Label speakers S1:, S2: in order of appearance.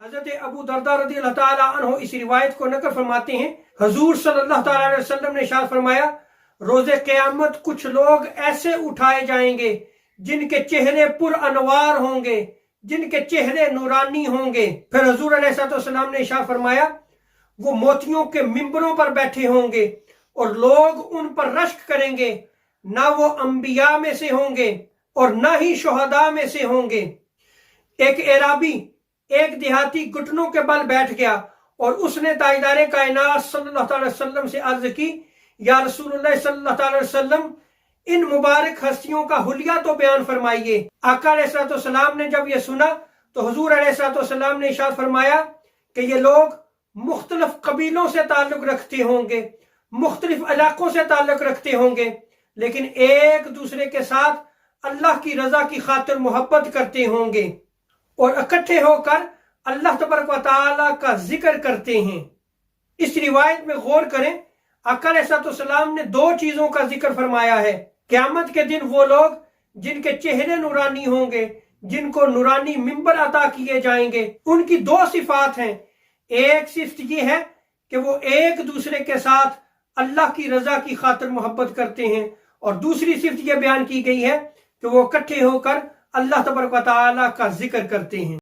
S1: हजरत अबू दरदा रज़ियल्लाहु ताला अन्हु इस रिवायत को नकल फरमाते हैं, हुजूर सल्लल्लाहु ताला अलैहि वसल्लम ने इरशाद फरमाया, रोजे क़यामत कुछ लोग ऐसे उठाए जाएंगे जिनके चेहरे पुर अनवार होंगे, जिनके चेहरे नूरानी होंगे। फिर हुजूर अलैहिस्सलाम ने इरशाद फरमाया, वो मोतियों के मिंबरों पर बैठे होंगे और लोग उन पर रश्क करेंगे, ना वो अंबिया में से होंगे और ना ही शुहदा में से होंगे। एक एराबी एक देहाती घुटनों के बल बैठ गया और उसने ताजदार कायनात सल्लल्लाहु अलैहि वसल्लम से अर्ज की, या रसूलुल्लाह सल्लल्लाहु अलैहि वसल्लम, इन मुबारक हस्तियों का हुलिया तो बयान फरमाइए। आका अलैहिस्सलाम ने जब ये सुना तो हुजूर अलैहिस्सलाम ने इरशाद फरमाया कि ये लोग मुख्तलिफ कबीलों से ताल्लुक रखते होंगे, मुख्तलिफ इलाकों से ताल्लुक रखते होंगे, लेकिन एक दूसरे के साथ अल्लाह की रजा की खातिर मोहब्बत करते होंगे और इकट्ठे होकर अल्लाह तबारक व तआला का जिक्र करते हैं। इस रिवायत में गौर करें, आका अलैहिस्सलाम ने दो चीजों का जिक्र फरमाया है। क़यामत के दिन वो लोग जिनके चेहरे नूरानी होंगे, जिनको नूरानी मिंबर अता किए जाएंगे, उनकी दो सिफात हैं। एक सिफत ये है कि वो एक दूसरे के साथ अल्लाह की रजा की खातिर मोहब्बत करते हैं, और दूसरी सिफत ये बयान की गई है कि वो इकट्ठे होकर अल्लाह तबारक व तआला का जिक्र करते हैं।